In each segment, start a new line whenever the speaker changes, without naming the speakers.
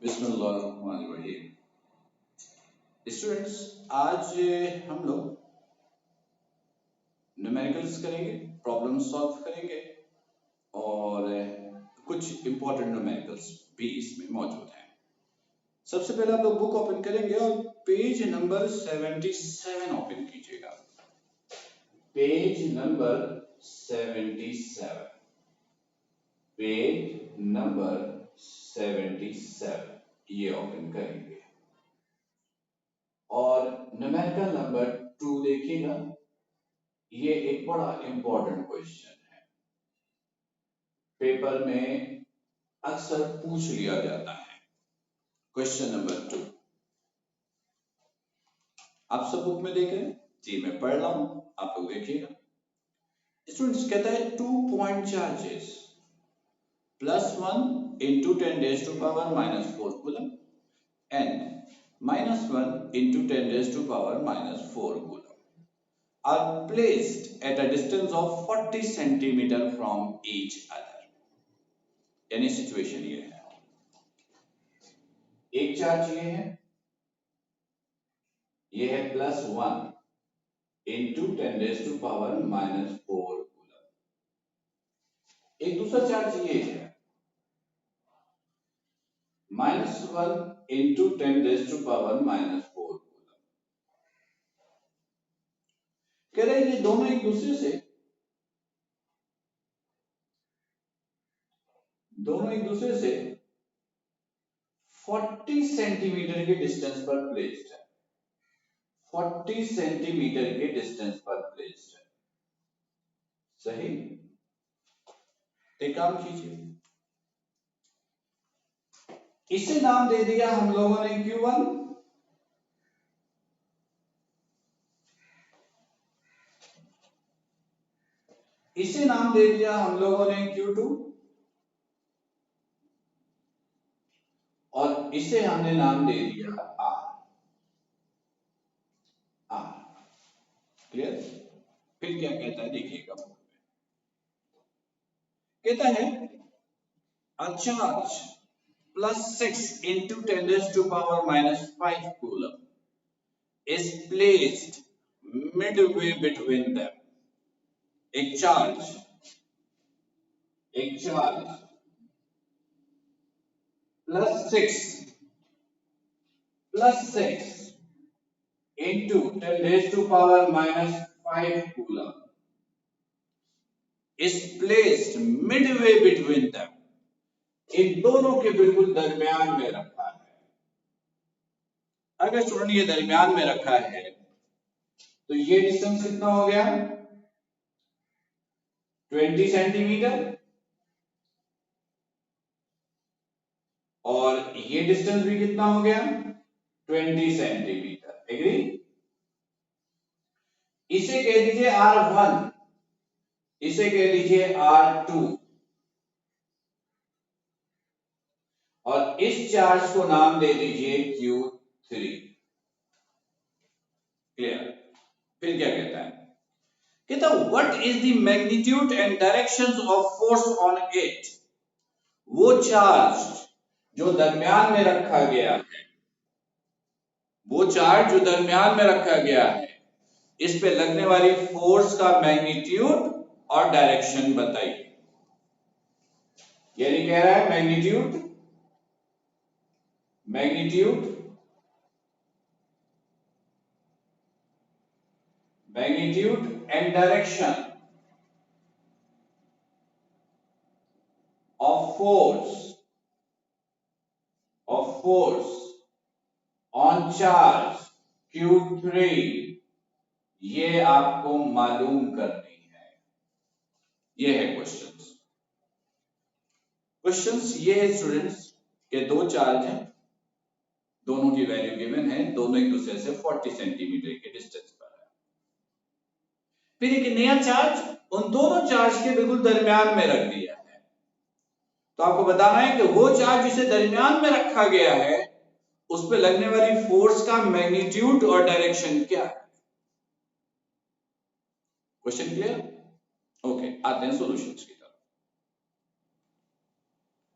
बिस्मिल्लाहिर्रहमानिर्रहीम। स्टूडेंट्स, आज हम लोग न्यूमेरिकल्स करेंगे, प्रॉब्लम सॉल्व करेंगे और कुछ इंपॉर्टेंट न्यूमेरिकल्स भी इसमें मौजूद हैं। सबसे पहले आप लोग बुक ओपन करेंगे और पेज नंबर 77 ओपन कीजिएगा। पेज नंबर 77, पेज नंबर 77 ये ओपन करेंगे और न्यूमेरिकल नंबर 2 देखिएगा। ये एक बड़ा इंपॉर्टेंट क्वेश्चन है, पेपर में अक्सर पूछ लिया जाता है। क्वेश्चन नंबर 2 आप सब बुक में देख रहे हैं जी, मैं पढ़ रहा हूं, आप लोग देखिएगा। स्टूडेंट्स, कहता है 2 point charges +1 into 10 raised to power -4 coulomb and -1 into 10 raised to power -4 coulomb are placed at a distance of 40 centimeter from each other। यानी सिचुएशन ये है, एक चार्ज ये है +1 into 10 raised to power -4 coulomb. एक दूसरा चार्ज ये है -1 into 10 raised to power -4 coulomb. कह रहे हैं ये दोनों एक दूसरे से 40 सेंटीमीटर के डिस्टेंस पर प्लेस्ड है। 40 सेंटीमीटर के डिस्टेंस पर प्लेस्ड है। सही, एक काम कीजिए, इसे नाम दे दिया हम लोगों ने Q1, इसे नाम दे दिया हम लोगों ने Q2 और इसे हमने नाम दे दिया R। क्लियर? फिर क्या कहता है देखिएगा, कहता है a charge +6 into 10 raised to power -5 coulomb is placed midway between them। एक charge +6 into 10 raised to power -5 coulomb is placed midway between them। इन दोनों के बिल्कुल दरमियान में रखा है। अगर स्टूडेंट ये दरमियान में रखा है तो ये डिस्टेंस कितना हो गया? 20 सेंटीमीटर और ये डिस्टेंस भी कितना हो गया? 20 सेंटीमीटर। एग्री? इसे कह दीजिए R1, इसे कह दीजिए R2 और इस चार्ज को नाम दे दीजिए Q3। क्लियर? फिर क्या कहता है? कहता what is the magnitude and directions of force on it. वो चार्ज जो दरमियान में रखा गया है, वो चार्ज जो दरमियान में रखा गया है, इस पे लगने वाली फोर्स का मैग्नीट्यूड और डायरेक्शन बताइए। यानी कह रहा है magnitude and direction of force on charge Q3 ये आपको मालूम करनी है। ये है क्वेश्चंस ये है स्टूडेंट्स के दो चार्ज हैं, दोनों की वैल्यू गिवन है, दोनों एक दूसरे से 40 सेंटीमीटर के डिस्टेंस पर है। फिर एक नया चार्ज उन दोनों चार्ज के बिल्कुल दरमियान में रख दिया है। तो आपको बताना है कि वो चार्ज जिसे दरमियान में रखा गया है उस पे लगने वाली फोर्स का मैग्नीट्यूड और डायरेक्शन क्या है। Question clear? ओके, आते हैं सॉल्यूशंस की तरफ।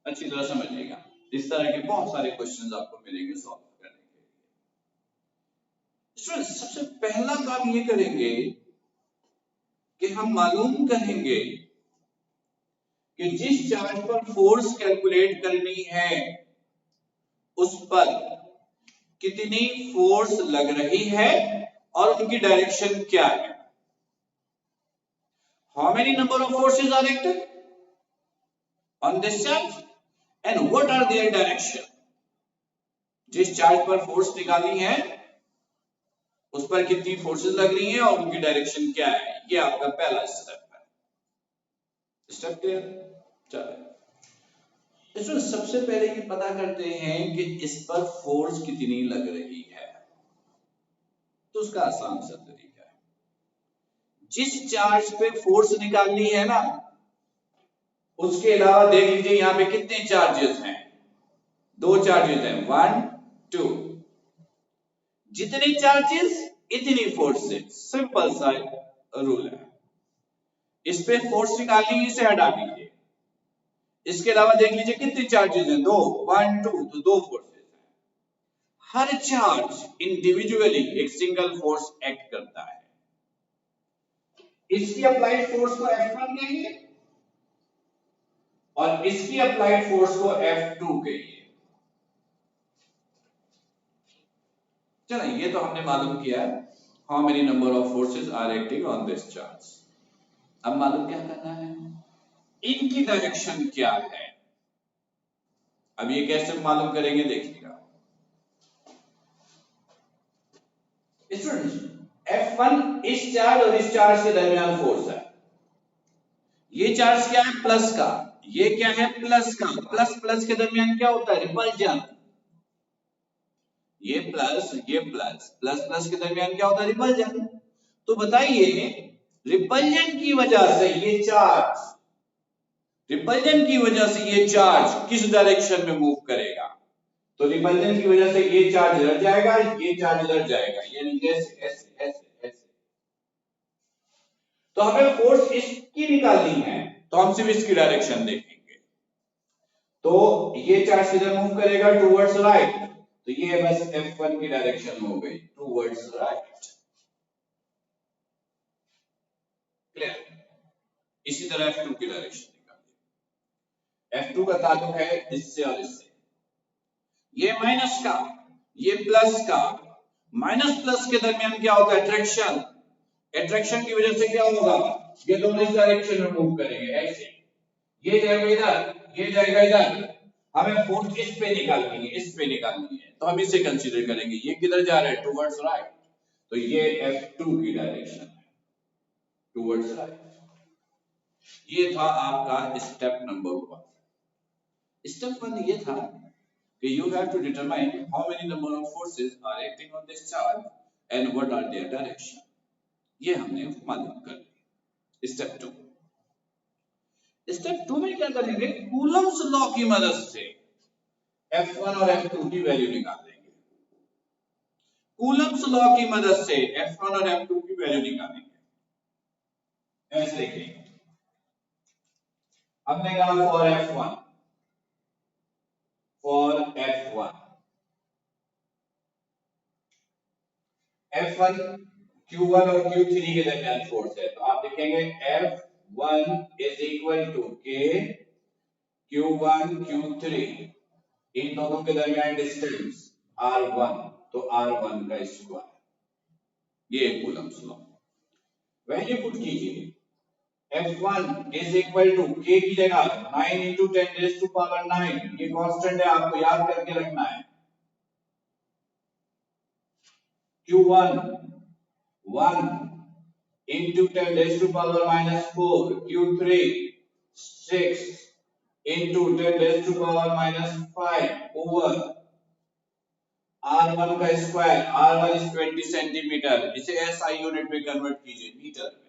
अच्छी तरह समझिएगा। इस तरह के बहुत सारे क्वेश्चंस आपको मिलेंगे सॉल्व करने के लिए। सबसे पहला काम ये करेंगे कि हम मालूम करेंगे कि जिस चार्ज पर फोर्स कैलकुलेट करनी है उस पर कितनी फोर्स लग रही है और उनकी डायरेक्शन क्या है। How many number of forces are acted on this charge and what are their direction? जिस चार्ज पर फोर्स निकालनी है उस पर कितनी फोर्सेस लग रही हैं और उनकी डायरेक्शन क्या है, ये आपका पहला स्टेप है। Step clear? चलो इसमें सबसे पहले ये पता करते हैं कि इस पर फोर्स कितनी लग रही है। तो उसका आसान सा तरीका है, जिस चार्ज पे फोर्स निकालनी है ना उसके अलावा देख लीजिए यहाँ पे कितने चार्जेस हैं, दो चार्जेस हैं, 1 2। जितने चार्जेस इतनी फोर्सेस, सिंपल सा रूल है। इस पे फोर्स निकालनी है, इसे हटा दीजिए। इसके अलावा देख लीजिए कितने चार्जेस हैं, दो, 1 2, तो दो फोर्सेस हैं। हर चार्ज इंडिविजुअली एक सिंगल फोर्स एक्ट करता है। इसकी अप्लाइड फोर्स को F1 कहेंगे और इसकी अप्लाइड फोर्स को F2 कहिए। चलो ये तो हमने मालूम किया है, how many number of forces are acting on this charge. अब मालूम क्या करना है, इनकी डायरेक्शन क्या है। अब ये कैसे मालूम करेंगे देखिएगा। F1 इस चार्ज और इस चार्ज के दरमियान फोर्स है। ये चार्ज क्या है, प्लस का, ये क्या है, प्लस का। प्लस प्लस के दरमियान क्या होता है, रिपल्जन। ये प्लस प्लस प्लस के दरमियान क्या होता है, रिपल्जन। तो बताइए रिपल्जन की वजह से ये चार्ज, रिपल्जन की वजह से ये चार्ज किस डायरेक्शन में मूव करेगा। तो रिपल्जन की वजह से ये चार्ज इधर जाएगा, ये चार्ज इधर जाएगा, यानी ऐसे ऐसे ऐसे ऐसे। तो हमें फोर्स इसकी निकालनी है तो हम सिर्फ इसकी डायरेक्शन देखेंगे। तो ये चार्ज किधर मूव करेगा, टुवर्ड्स राइट। तो ये बस F1 की डायरेक्शन हो गई, टुवर्ड्स राइट। क्लियर? इसी तरह F2 की डायरेक्शन निकालिए। F2 का ताल्लुक है इससे और इससे, ये माइनस का, ये प्लस का। माइनस प्लस के दरमियान क्या होता है, अट्रैक्शन। अट्रैक्शन की वजह से क्या होगा, ये दोनों इस डायरेक्शन में मूव करेंगे ऐसे। ये जाएगा इधर, ये जाएगा इधर। हमें फोर्स इस पे निकालनी है, इस पे निकालनी है, तो हम इसे कंसीडर करेंगे। ये किधर जा रहा है, टुवर्ड्स राइट। तो ये F2 की डायरेक्शन है, टुवर्ड्स राइट। ये था आपका स्टेप नंबर 1। स्टेप 1 ये था कि you have to determine how many number of forces are acting on this charge and what are their direction। ये हमने मालूम कर लिया। स्टेप 2, स्टेप 2 में क्या करेंगे, कूलम्स लॉ की मदद से F1 और F2 की वैल्यू निकाल लेंगे। कूलम्स लॉ की मदद से F1 और F2 की वैल्यू निकालेंगे। ऐसे लिखेंगे, हमने कहा for F1, for F1 F1 Q1 और Q3 के दरमियान फोर्स है, तो आप लिखेंगे F1 is equal to K Q1 Q3, इन दोनों के दरमियान डिस्टेंस R1, तो R1 का स्क्वायर। ये कूलम्स लॉ। वैल्यू पुट कीजिए, F1 is equal to K की जगह 9 into 10 raised to power 9, ये कांस्टेंट है, आपको याद करके रखना है। Q1 1 into 10 raised to power minus 4, Q3 6 into 10 raised to power minus 5 over R1 का स्क्वायर। R1 is 20 सेंटीमीटर, इसे SI यूनिट में कन्वर्ट कीजिए मीटर में।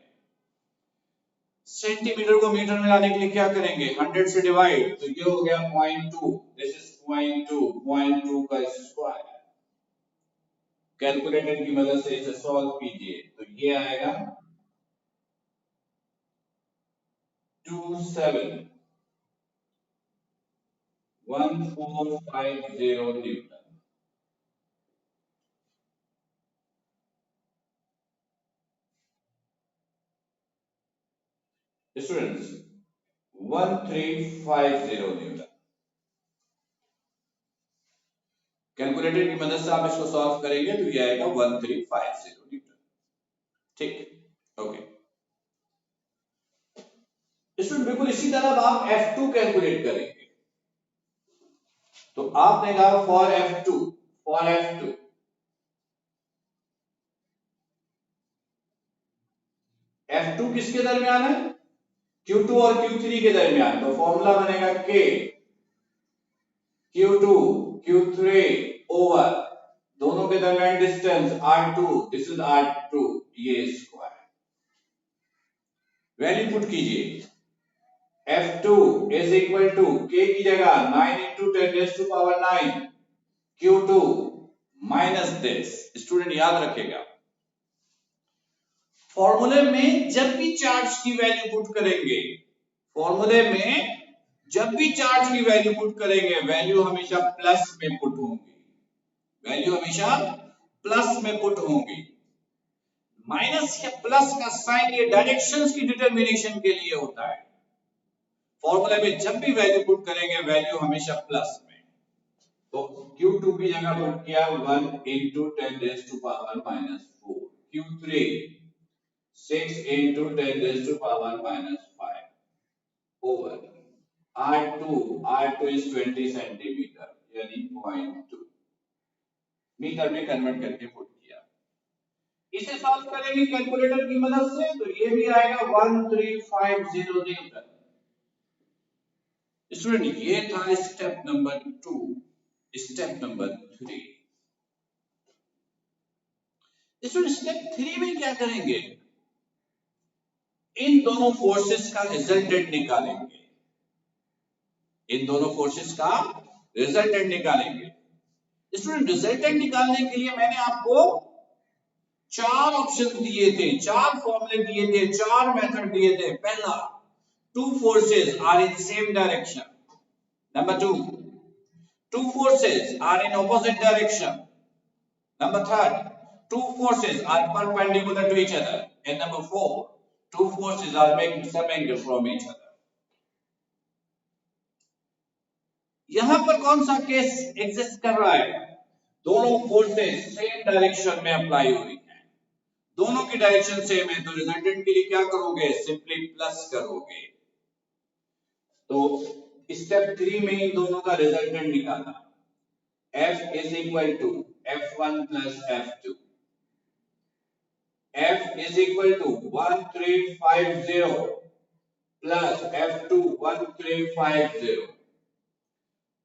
सेंटीमीटर को मीटर में लाने के लिए क्या करेंगे, 100 से डिवाइड, तो ये हो गया 0.2, दिस इज 0.2 का स्क्वायर। कैलकुलेटर की मदद से इसे सॉल्व कीजिए, तो ये आएगा 27 1450 न्यूटन। Students 1350 Newton. कैलकुलेटर की मदद से आप इसको सॉल्व करेंगे तो ये आएगा 1350 न्यूटन। ठीक, ओके स्टूडेंट। बिल्कुल इसी तरह आप F2 कैलकुलेट करेंगे तो आपने कहा फॉर F2 F2 किसके दरमियान है? Q2 और Q3 के दरमियान। तो फॉर्मूला बनेगा K Q2 Q3 ओवर दोनों के दरमियान distance R2, this is R2, ये स्क्वायर। वैल्यू पुट कीजिए। F2 is equal to K की जगह 9 into 10 raised to power 9 Q2 minus this. Student याद रखेगा फॉर्मूले में जब भी चार्ज की वैल्यू पुट करेंगे, फॉर्मूले में जब भी चार्ज की वैल्यू पुट करेंगे, वैल्यू हमेशा प्लस में पुट होंगी, वैल्यू हमेशा प्लस में पुट होंगी। माइनस या प्लस का साइन ये डायरेक्शंस की डिटरमिनेशन के लिए होता है। फॉर्मूले में जब भी वैल्यू पुट करेंगे, वैल्यू हमेशा प्लस में। तो Q2 की जगह पुट किया 1 into 10 raised to power minus 4, Q3 6 into 10 raised to power minus 5 over R2 is 20 centimetre यानी 0.2 मीटर में कन्वर्ट करके पुट किया। इसे सॉल्व करेंगे कैलकुलेटर की मदद से तो ये भी आएगा 1350 न्यूटन। स्टूडेंट ये था step number 2। Step number 3 student step 3 में क्या करेंगे? इन दोनों फोर्सेस का रिजल्टेंट निकालेंगे। इन दोनों फोर्सेस का रिजल्टेंट निकालेंगे। स्टूडेंट रिजल्टेंट निकालने के लिए मैंने आपको 4 ऑप्शन दिए थे, 4 फॉर्मूले दिए थे, 4 मेथड दिए थे। पहला, two forces are in same direction. Number 2, two forces are in opposite direction. Number 3, two forces are perpendicular to each other. And number 4, two forces are making some angle from each other. यहां पर कौन सा case exist कर रहा है? दोनों forces same direction में apply हो रही हैं, दोनों की डायरेक्शन सेम है, तो रिजल्टेंट के लिए क्या करोगे? सिंपली प्लस करोगे। तो स्टेप 3 में इन दोनों का रिजल्टेंट निकाला। F is equal to F1 plus F2. F is equal to 1350 plus F2 1350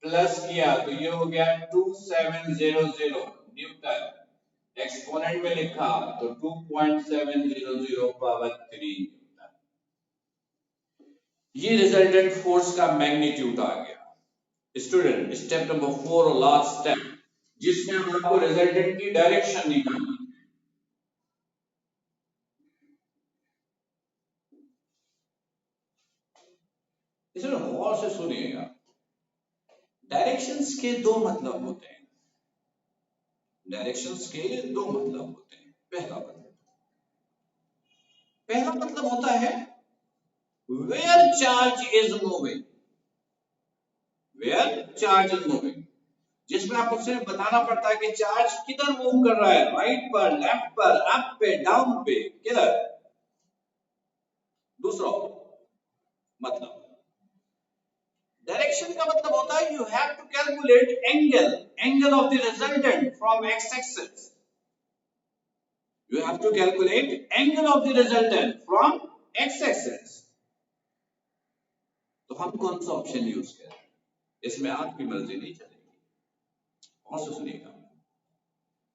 plus किया तो ये हो गया 2700 न्यूटन। एक्सपोनेंट में लिखा तो 2.700 पावर 3 न्यूटन। ये रिजल्टेंट फोर्स का मैग्नीट्यूड आ गया। स्टूडेंट स्टेप नंबर 4 और लास्ट स्टेप जिसमें आपको रिजल्टेंट की डायरेक्शन निकालनी है। इसमें गौर से सुनिएगा। डायरेक्शंस के दो मतलब होते हैं, डायरेक्शंस के दो मतलब होते हैं। पहला मतलब होता है where charge is moving, where charge is moving, जिसमें आपको सिर्फ बताना पड़ता है कि चार्ज किधर मूव कर रहा है, राइट पर, लेफ्ट पर, अप पे, डाउन पे, किधर। दूसरा मतलब डायरेक्शन का मतलब होता है you have to calculate angle of the resultant from X axis. You have to calculate angle of the resultant from X axis. तो हम कौन सा ऑप्शन यूज करें? इसमें आपकी मर्जी नहीं चलेगी। और सुनिएगा,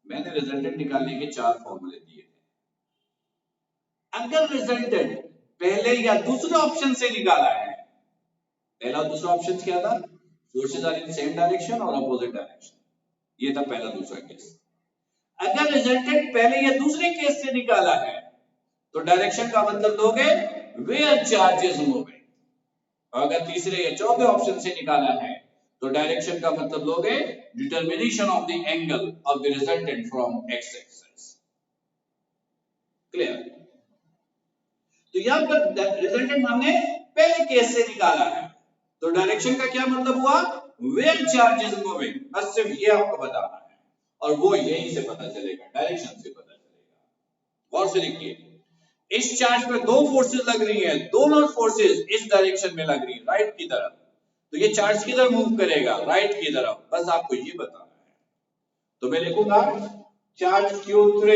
मैंने रिजल्टेंट निकालने के 4 फॉर्मूले दिए थे। अगर रिजल्टेंट पहले या दूसरे ऑप्शन से निकाला है, पहला और दूसरा ऑप्शन क्या था? Forces are in same direction और अपोजिट डायरेक्शन, ये था पहला दूसरा केस। अगर रिजल्टेंट पहले या दूसरे केस से निकाला है तो डायरेक्शन का मतलब दोगे वेयर चार्ज इज मूविंग। और अगर तीसरे या चौथे ऑप्शन से निकाला है तो डायरेक्शन का मतलब लोगे determination of the angle of the resultant from X axis. Clear? तो यहां पर रिजल्टेंट हमने पहले केस से निकाला है। तो डायरेक्शन का क्या मतलब हुआ? वेयर चार्ज इज मूविंग, बस सिर्फ ये आपको बताना है और वो यहीं से पता चलेगा, डायरेक्शन से पता चलेगा। और से लिखिए, इस चार्ज पे दो फोर्सेस लग रही हैं, दोनों फोर्सेस इस डायरेक्शन में लग रही है, राइट की तरफ। तो ये चार्ज किधर मूव करेगा? राइट की तरफ, बस आपको ये बताना है। तो मैं लिखूंगा charge Q3,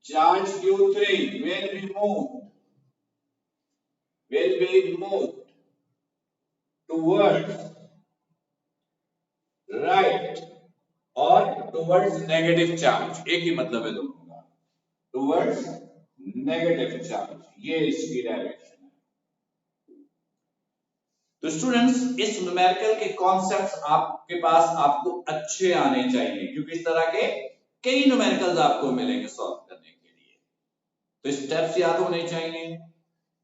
charge Q3 will be moved towards right और towards negative charge, एक ही मतलब है दोनों का, towards negative charge, ये इसकी डायरेक्शन है। तो स्टूडेंट्स, इस न्यूमेरिकल के कॉन्सेप्ट्स आपके पास आपको अच्छे आने चाहिए, क्योंकि इस तरह के कई न्यूमेरिकल्स आपको मिलेंगे सॉल्व करने के लिए। तो स्टेप्स याद होने चाहिए,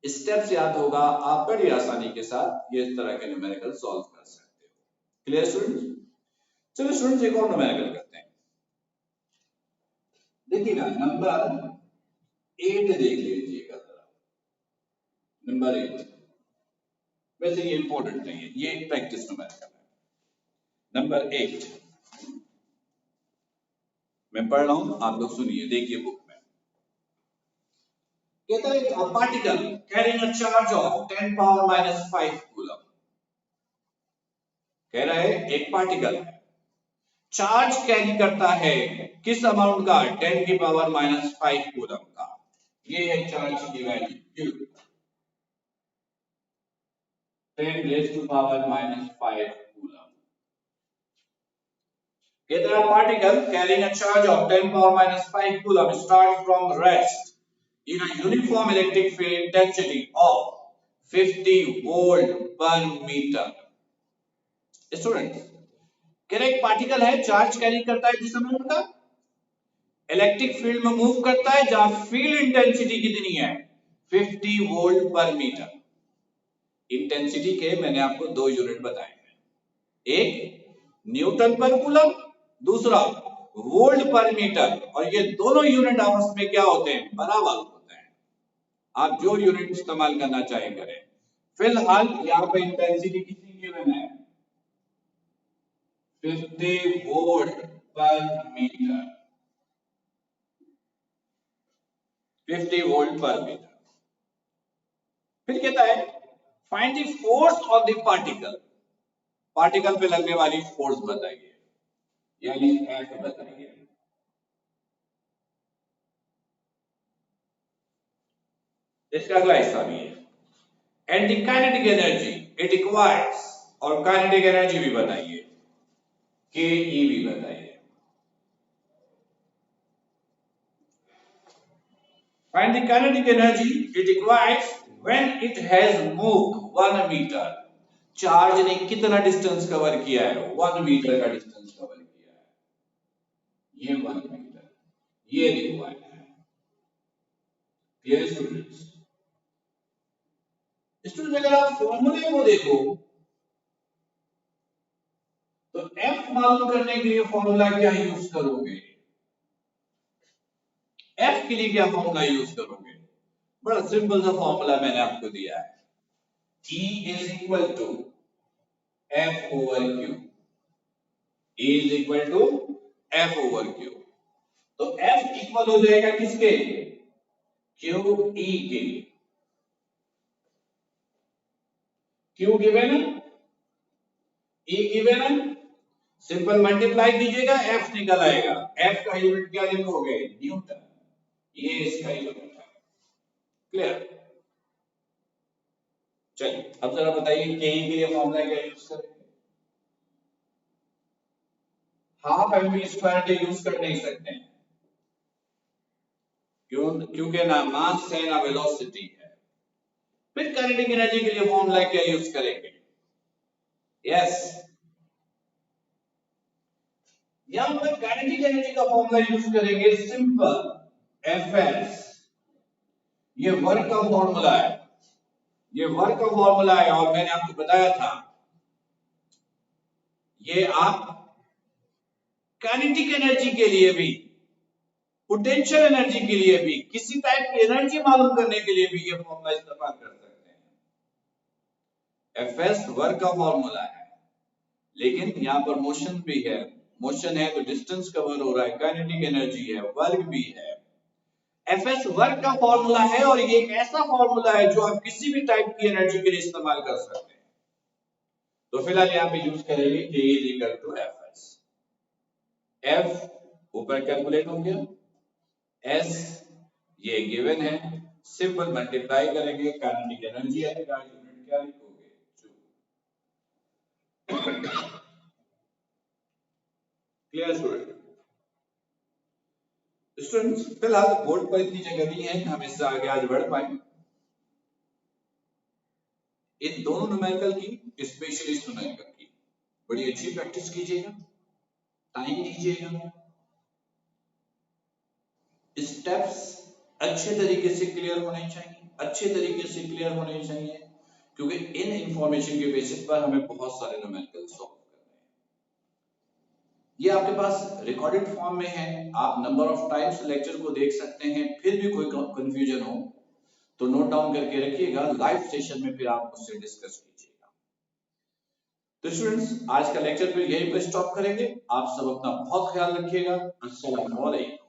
स्टेप्स याद होगा, आप बड़ी आसानी के साथ ये इस तरह के न्यूमेरिकल सॉल्व कर सकते हो। Clear students? चलो स्टूडेंट्स, एक और न्यूमेरिकल करते हैं। देखिएगा नंबर 8 देख लीजिएगा जरा। नंबर 8, वैसे ये इंपॉर्टेंट नहीं है, ये एक प्रैक्टिस न्यूमेरिकल है। नंबर 8 मैं पढ़ रहा हूं, आप लोग सुनिए, देखिए बुक में। कहता है a particle carrying a charge of 10 power minus 5 coulomb. कह रहा है एक पार्टिकल चार्ज कैरी करता है किस अमाउंट का? 10 की पावर माइनस 5 कूलम का। ये है चार्ज की value Q, 10 raise to power minus 5 coulomb. कहता है particle carrying a charge of 10 power minus 5 coulomb start from rest in a uniform electric field intensity of 50 volt per meter। Student, कह रहे एक particle है, charge carry करता है जिस amount का, इलेक्ट्रिक फील्ड में मूव करता है जहां फील्ड इंटेंसिटी कितनी है? 50 वोल्ट पर मीटर। इंटेंसिटी के मैंने आपको दो यूनिट बताए हैं, एक न्यूटन पर कूलम, दूसरा वोल्ट पर मीटर, और ये दोनों यूनिट आपस में क्या होते हैं? बराबर होते हैं। आप जो यूनिट इस्तेमाल करना चाहे करें। फिलहाल यहाँ पे इंटेंसिटी कितनी गिवन है? 50 वोल्ट पर मीटर, 50 वोल्ट पर मीटर। फिर कहता है find the force of the particle, particle पे लगने वाली फोर्स बताइए, यानी F बताइए। इसका अगला हिस्सा भी है, and the kinetic energy it requires, और काइनेटिक एनर्जी भी बताइए, के ई भी बताइए। Find the kinetic energy it requires when it has moved 1 metre. Charge ने कितना डिस्टेंस कवर किया है? 1 मीटर का डिस्टेंस कवर किया है, ये 1 मीटर, ये रिक्वायर्ड है। Clear students? स्टूडेंट, अगर आप फॉर्मूले को देखो तो F मालूम करने के लिए फॉर्मूला क्या यूज करोगे? F के लिए क्या फॉर्मूला यूज करोगे? बड़ा सिंपल सा फॉर्मूला मैंने आपको दिया है, E is equal to F over Q, E is equal to F over Q। तो F इक्वल हो जाएगा किसके? Q E के। Q गिवन है, E गिवन है, सिंपल मल्टीप्लाई कीजिएगा, F निकल आएगा। F का यूनिट क्या लिखोगे? न्यूटन, ये इसका यूनिट है। क्लियर? चलिए अब जरा बताइए के ई के लिए फॉर्मूला क्या यूज करेंगे? हाफ mv स्क्वायर के यूज कर नहीं सकते हैं, क्योंकि ना मास है ना वेलोसिटी है। फिर काइनेटिक एनर्जी के लिए फॉर्मूला क्या यूज करेंगे? यस, यहां पर काइनेटिक एनर्जी का फॉर्मूला यूज करेंगे सिंपल Fs। ये वर्क का फॉर्मूला है, ये वर्क का फॉर्मूला है, और मैंने आपको बताया था ये आप काइनेटिक एनर्जी के लिए भी, पोटेंशियल एनर्जी के लिए भी, किसी टाइप की एनर्जी मालूम करने के लिए भी ये फॉर्मूला इस्तेमाल कर सकते हैं। एफएस वर्क का फॉर्मूला है, लेकिन यहाँ पर मोशन भी है। मोशन है तो डिस्टेंस कवर हो रहा है, काइनेटिक एनर्जी है, वर्क भी है। एफएस वर्क का फॉर्मूला है और ये एक ऐसा फॉर्मूला है जो आप किसी भी टाइप की एनर्जी के लिए इस्तेमाल कर सकते हैं। तो फिलहाल यहाँ पे यूज करेंगे K is equal to FS. F ऊपर कैलकुलेट हो गया, एस ये गिवन है, सिंपल मल्टीप्लाई करेंगे, काइनेटिक एनर्जी आएगा, यूनिट क्या लिखोगे, जूल। Clear student? स्टूडेंट्स फिलहाल बोर्ड पर इतनी जगह नहीं है कि हम इससे आगे आज बढ़ पाए। इन दोनों न्यूमेरिकल की, स्पेशली इस न्यूमेरिकल की बड़ी अच्छी प्रैक्टिस कीजिएगा, टाइम दीजिएगा, स्टेप्स अच्छे तरीके से क्लियर होने चाहिए, अच्छे तरीके से क्लियर होने चाहिए, क्योंकि इन इंफॉर्मेशन के बेसिस पर हमें बहुत सारे न्यूमेरिकल सॉल्व करने हैं। ये आपके पास रिकॉर्डेड फॉर्म में है, आप नंबर ऑफ टाइम्स लेक्चर को देख सकते हैं। फिर भी कोई कंफ्यूजन हो तो नोट डाउन करके रखिएगा, लाइव सेशन में फिर आप उससे डिस्कस कीजिएगा। तो स्टूडेंट्स आज का लेक्चर फिर यहीं पर स्टॉप करेंगे। आप सब अपना बहुत ख्याल रखिएगा। अस्सलाम वालेकुम।